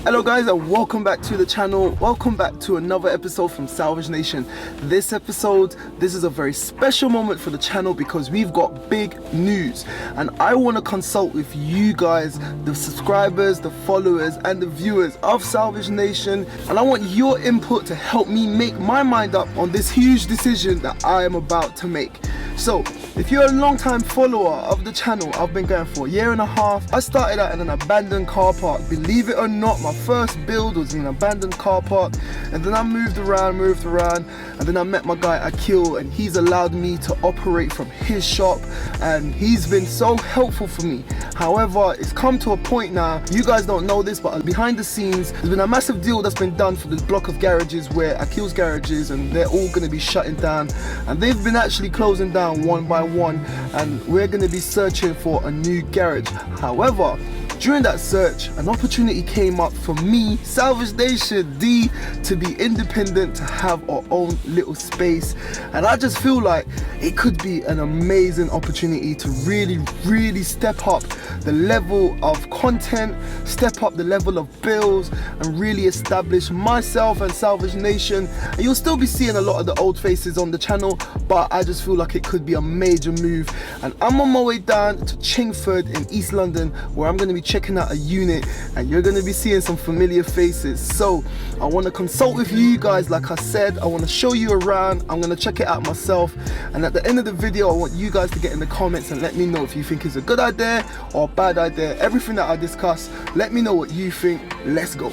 Hello guys, and welcome back to the channel. Welcome back to another episode from Salvage Nation. This is a very special moment for the channel because we've got big news, and I want to consult with you guys, the subscribers, the followers and the viewers of Salvage Nation, and I want your input to help me make my mind up on this huge decision that I am about to make. So if you're a long-time follower of the channel, I've been going for a year and a half. I started out in an abandoned car park. Believe it or not, my first build was in an abandoned car park, and then I moved around, and then I met my guy Akil, and he's allowed me to operate from his shop, and he's been so helpful for me. However, it's come to a point now, you guys don't know this, but behind the scenes, there's been a massive deal that's been done for the block of garages where Akil's garage is, and they're all going to be shutting down, and they've been actually closing down one by one, and we're going to be searching for a new garage. However, during that search, an opportunity came up for me, Salvage Nation D, to be independent, to have our own little space, and I just feel like it could be an amazing opportunity to really step up the level of content, step up the level of bills, and really establish myself and Salvage Nation. And you'll still be seeing a lot of the old faces on the channel, but I just feel like it could be a major move, and I'm on my way down to Chingford in East London, where I'm going to be checking out a unit, and you're going to be seeing some familiar faces. So I want to consult with you guys. Like I said, I want to show you around. I'm going to check it out myself, and at the end of the video I want you guys to get in the comments and let me know if you think it's a good idea or a bad idea. Everything that I discuss, let me know what you think. Let's go.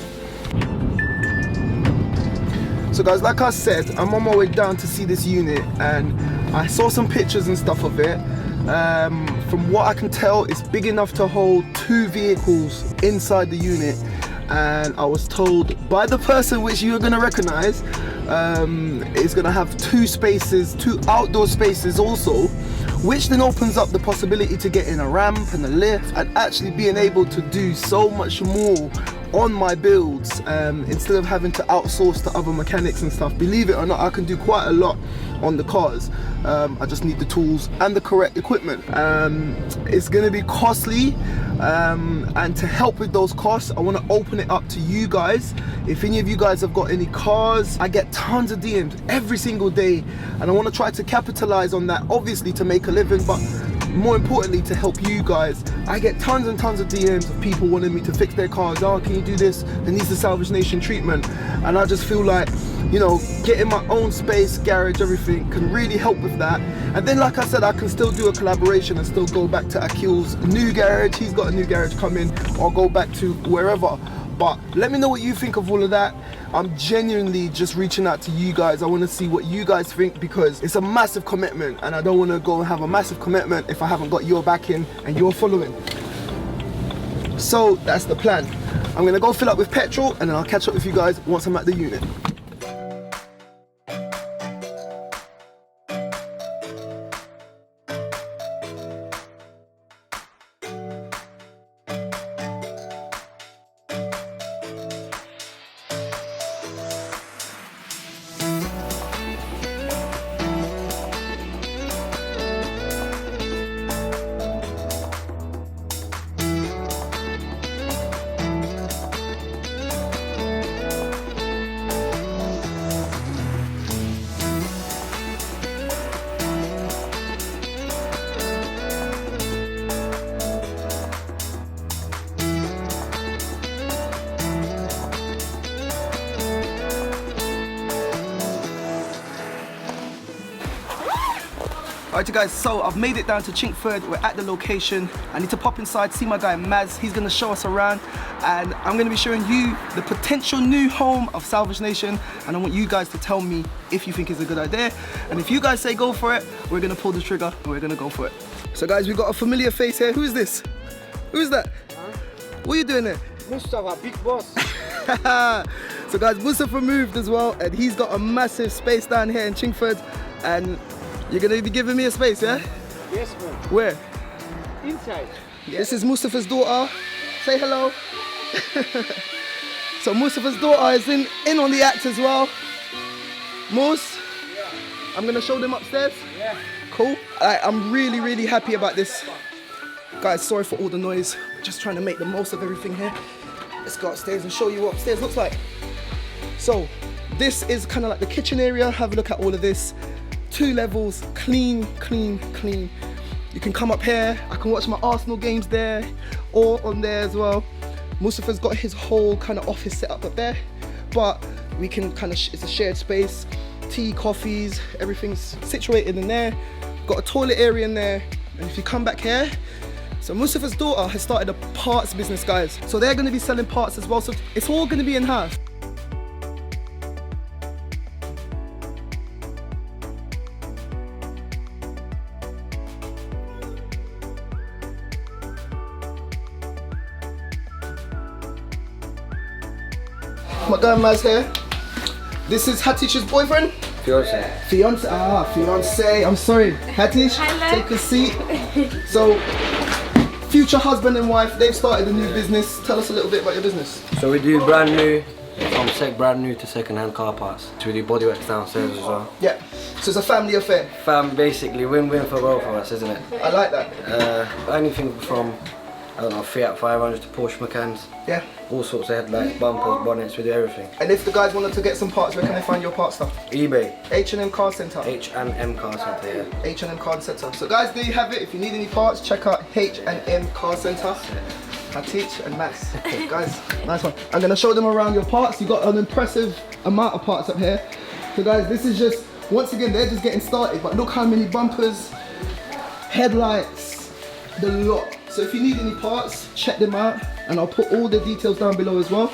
So guys, like I said, I'm on my way down to see this unit, and I saw some pictures and stuff of it. From what I can tell, it's big enough to hold 2 vehicles inside the unit, and I was told by the person which you're going to recognize, it's going to have 2 spaces, 2 outdoor spaces also, which then opens up the possibility to get in a ramp and a lift, and actually being able to do so much more on my builds, instead of having to outsource to other mechanics and stuff. Believe it or not, I can do quite a lot on the cars. I just need the tools and the correct equipment. It's going to be costly, and to help with those costs, I want to open it up to you guys. If any of you guys have got any cars, I get tons of DMs every single day, and I want to try to capitalize on that, obviously to make a living, but more importantly to help you guys. I get tons and tons of DMs of people wanting me to fix their cars. Oh, can you do this? It needs the Salvage Nation treatment. And I just feel like, you know, getting my own space, garage, everything can really help with that. And then, like I said, I can still do a collaboration and still go back to Akil's new garage. He's got a new garage coming, or go back to wherever. But let me know what you think of all of that. I'm genuinely just reaching out to you guys. I want to see what you guys think, because it's a massive commitment, and I don't want to go and have a massive commitment if I haven't got your backing and your following. So that's the plan. I'm going to go fill up with petrol, and then I'll catch up with you guys once I'm at the unit. Alright guys, so I've made it down to Chingford. We're at the location. I need to pop inside, see my guy Maz. He's going to show us around, and I'm going to be showing you the potential new home of Salvage Nation, and I want you guys to tell me if you think it's a good idea, and if you guys say go for it, we're going to pull the trigger and we're going to go for it. So guys, we've got a familiar face here. Who's this? Who's that? What are you doing there? Mustafa, big boss. So guys, Mustafa moved as well, and he's got a massive space down here in Chingford, and you're gonna be giving me a space, yeah? Yes, man. Where? Inside. Yeah. This is Mustafa's daughter. Say hello. So Mustafa's daughter is in on the act as well. Mus, yeah. I'm gonna show them upstairs. Yeah. Cool. I'm really happy about this. Guys, sorry for all the noise. Just trying to make the most of everything here. let's go upstairs and show you what upstairs looks like. So this is kind of like the kitchen area. Have a look at all of this. 2 levels, clean, clean, clean. You can come up here. I can watch my Arsenal games there or on there as well. Mustafa's got his whole kind of office set up there, but we can kind of, it's a shared space. Tea, coffees, everything's situated in there. Got a toilet area in there. And if you come back here, so Mustafa's daughter has started a parts business, guys. So they're gonna be selling parts as well. So it's all gonna be in-house. My guy Maz here. This is Hatish's boyfriend. Fiance. Fiance. I'm sorry. Hatish, take a seat. So, future husband and wife, they've started a new business. Tell us a little bit about your business. So we do brand new, from brand new to second-hand car parts. So we do bodyworks downstairs as well. Yeah. So it's a family affair. Basically win-win for both of us, isn't it? I like that. Anything from, I don't know, Fiat 500s to Porsche Macans. Yeah. All sorts of headlights, bumpers, bonnets, we do everything. And if the guys wanted to get some parts, where can they find your parts stuff? eBay. H&M Car Centre. H&M Car Centre, yeah. H&M Car Centre. So guys, there you have it. If you need any parts, check out H&M Car Centre. Hatich and Max. Guys, nice one. I'm going to show them around your parts. You've got an impressive amount of parts up here. So guys, this is just, once again, they're just getting started, but look how many bumpers, headlights, the lot. So if you need any parts, check them out, and I'll put all the details down below as well.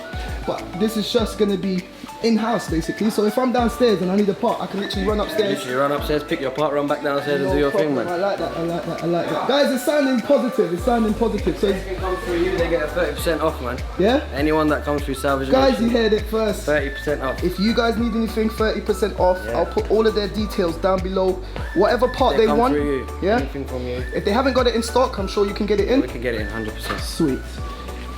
But this is just gonna be in-house basically. So if I'm downstairs and I need a part, I can literally run upstairs. Literally run upstairs, pick your part, run back downstairs and do your problem. thing, man. I like that, I like that, I like that. Guys, it's sounding positive, it's sounding positive. So Anything comes through you, they get a 30% off, man. yeah? Anyone that comes through Salvage Guys, Nation, you heard it first. 30% off. If you guys need anything, 30% off. Yeah. I'll put all of their details down below. Whatever part they come want, through you. yeah? Anything from you. If they haven't got it in stock, I'm sure you can get it in. We can get it in 100%. Sweet.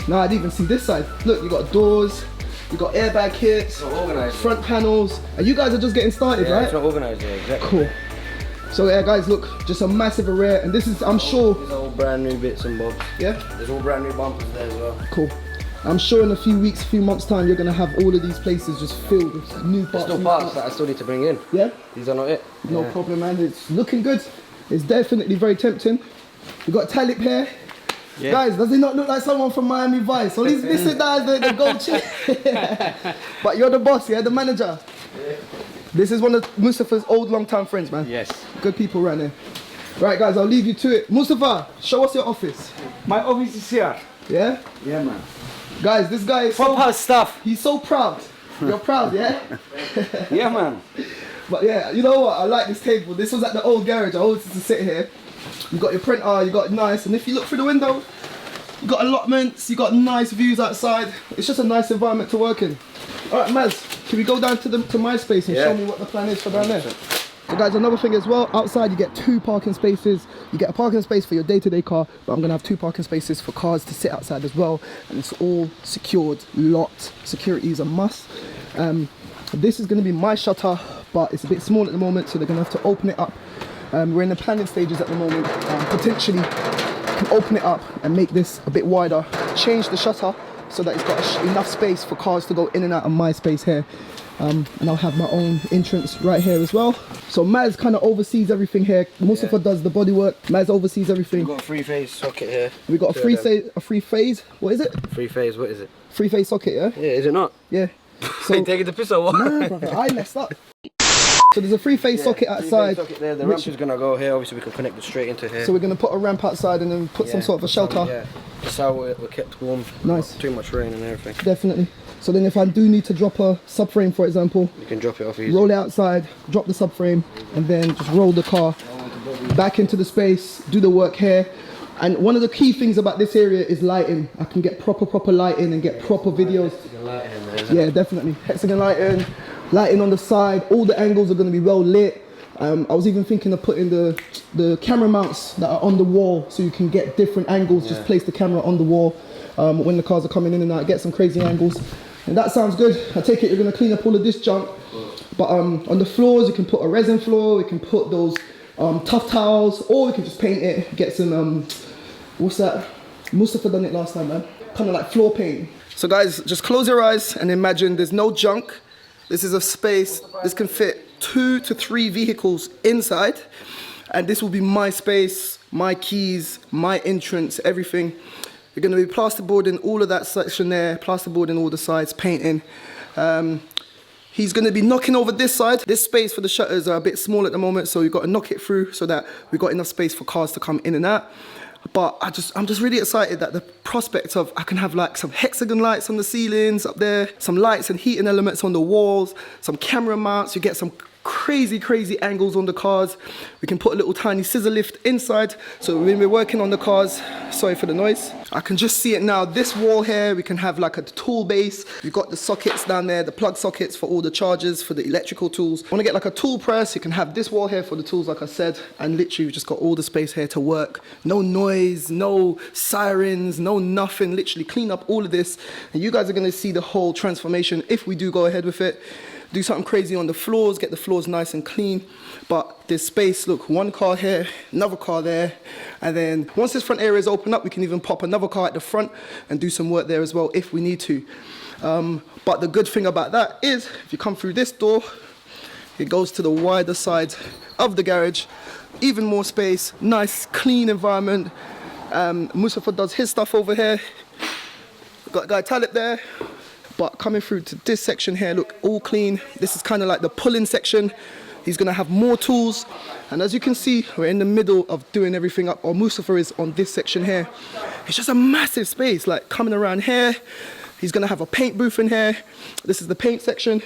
Now I didn't even see this side. Look, you got doors, you got airbag kits, It's not organised. front panels, and you guys are just getting started, Yeah, right? it's not organised yet, exactly. Cool. So yeah, guys, look, just a massive array, and this is, I'm sure, These are all brand new bits and bobs. yeah, There's all brand new bumpers there as well. cool. I'm sure in a few weeks, a few months' time, you're gonna have all of these places just filled with new parts. There's still new parts that I still need to bring in. Yeah, These are not it. no Yeah. problem, man. It's looking good. It's definitely very tempting. We got Talib here. Yeah. Guys, does he not look like someone from Miami Vice? Well, he's missing that the gold chick. But you're the boss, yeah, the manager. Yeah. This is one of Mustafa's old long-time friends, man. Yes. Good people right there. Right, guys, I'll leave you to it. Mustafa, show us your office. My office is here. Yeah? Yeah, man. Guys, this guy is so, Proper stuff. he's so proud. You're proud, yeah? Yeah, man. But yeah, you know what? I like this table. This was at the old garage. I always used to sit here. You got your printer, you got it nice, and if you look through the window, you got allotments, you got nice views outside. It's just a nice environment to work in. All right, Maz, can we go down to my space and show me what the plan is for down there? So guys, another thing as well, outside you get 2 parking spaces. You get a parking space for your day-to-day car, but I'm gonna have 2 parking spaces for cars to sit outside as well, and it's all secured, locked. Security is a must. This is gonna be my shutter, but it's a bit small at the moment, so they're gonna have to open it up. We're in the planning stages at the moment. Potentially can open it up and make this a bit wider, change the shutter so that it's got enough space for cars to go in and out of my space here. And I'll have my own entrance right here as well. So Maz kind of oversees everything here. Mustafa does the bodywork. Maz oversees everything. We've got a 3-phase socket here. We got a three phase. What is it? 3-phase, what is it? 3-phase socket, yeah. Yeah, is it not? Yeah. So you taking the piss or what? Nah, brother, I messed up. So there's a 3-phase socket outside. Socket there. The ramp is gonna go here. Obviously, we can connect it straight into here. So we're gonna put a ramp outside and then put some sort of a shelter. Yeah, that's how we're kept warm. Nice. Not too much rain and everything. Definitely. So then if I do need to drop a subframe, for example, You can drop it off easy. roll it outside, drop the subframe, and then just roll the car back into the space, do the work here. And one of the key things about this area is lighting. I can get proper lighting and get proper videos. Yeah, definitely. Hexagon lighting on the side. All the angles are going to be well lit. I was even thinking of putting the camera mounts that are on the wall, so you can get different angles. Just place the camera on the wall when the cars are coming in and out. Get some crazy angles. And that sounds good. I take it you're going to clean up all of this junk. But on the floors, you can put a resin floor. We can put those tough towels, or we can just paint it. Get some what's that? Mustafa done it last time, man. Kind of like floor paint. So guys, just close your eyes and imagine there's no junk. This is a space, this can fit 2 to 3 vehicles inside. And this will be my space, my keys, my entrance, everything. We're gonna be plasterboarding all of that section there, plasterboarding all the sides, painting. He's gonna be knocking over this side. This space for the shutters are a bit small at the moment, so we've got to knock it through so that we've got enough space for cars to come in and out. But I'm just really excited that the prospect of I can have like some hexagon lights on the ceilings up there, some lights and heating elements on the walls, some camera mounts, you get some crazy angles on the cars. We can put a little tiny scissor lift inside. So when we're working on the cars, sorry for the noise, I can just see it now. This wall here, we can have like a tool base. We've got the sockets down there, the plug sockets for all the chargers, for the electrical tools. Want to get like a tool press, you can have this wall here for the tools, like I said, and literally we've just got all the space here to work. No noise, no sirens, no nothing, literally clean up all of this. And you guys are going to see the whole transformation if we do go ahead with it. Do something crazy on the floors, get the floors nice and clean. But there's space, look, one car here, another car there. And then once this front area is opened up, we can even pop another car at the front and do some work there as well if we need to. But the good thing about that is, if you come through this door, it goes to the wider side of the garage. Even more space, nice, clean environment. Mustafa does his stuff over here. Got Guy Talib there. But coming through to this section here, look, all clean. This is kind of like the pulling section. He's gonna have more tools. And as you can see, we're in the middle of doing everything up, or Mustafa is on this section here. It's just a massive space, like coming around here. He's gonna have a paint booth in here. This is the paint section.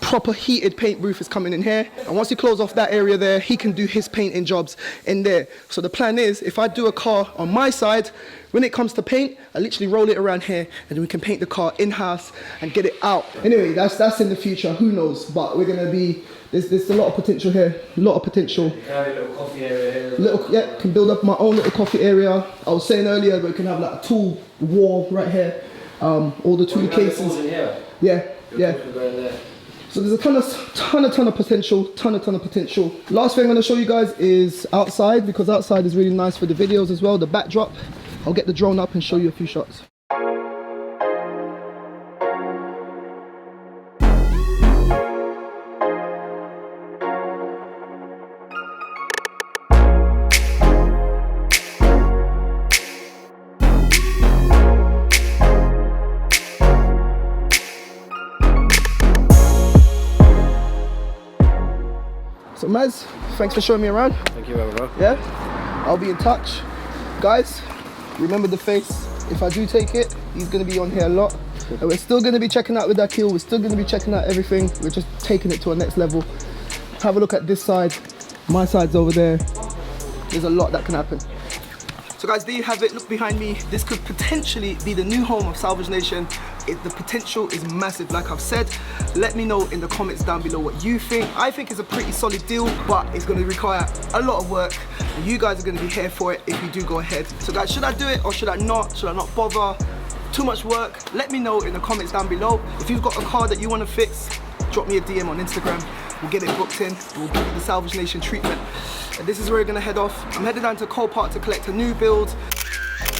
Proper heated paint booth is coming in here. And once he closes off that area there, he can do his painting jobs in there. So the plan is, if I do a car on my side, when it comes to paint, I literally roll it around here and we can paint the car in-house and get it out. Anyway, that's in the future, who knows? But we're gonna be, there's a lot of potential here, a lot of potential. Yeah, a little coffee area here. Yeah, can build up my own little coffee area. I was saying earlier, we can have like a tool wall right here. All the tool cases. Yeah. So there's a ton of potential, ton of potential. Last thing I'm gonna show you guys is outside, because outside is really nice for the videos as well, the backdrop. I'll get the drone up and show you a few shots. So Maz, thanks for showing me around. Thank you, bro. Yeah, I'll be in touch. Guys, remember the face. If I do take it, he's gonna be on here a lot. And we're still gonna be checking out with Akil. We're still gonna be checking out everything. We're just taking it to a next level. Have a look at this side. My side's over there. There's a lot that can happen. So guys, there you have it. Look behind me. This could potentially be the new home of Salvage Nation. The potential is massive, like I've said. Let me know in the comments down below what you think. I think it's a pretty solid deal, but it's going to require a lot of work. And you guys are going to be here for it if you do go ahead. So guys, should I do it or should I not? Should I not bother? Too much work? Let me know in the comments down below. If you've got a car that you want to fix, drop me a DM on Instagram. We'll get it booked in. We'll give you the Salvage Nation treatment. And this is where we're going to head off. I'm headed down to Copart to collect a new build.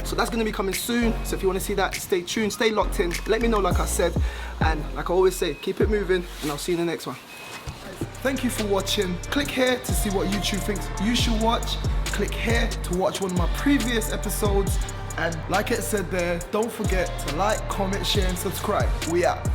So that's going to be coming soon. So if you want to see that, stay tuned, stay locked in. Let me know, like I said. And like I always say, keep it moving, and I'll see you in the next one. Thank you for watching. Click here to see what YouTube thinks you should watch. Click here to watch one of my previous episodes. And like it said there, don't forget to like, comment, share, and subscribe. We out.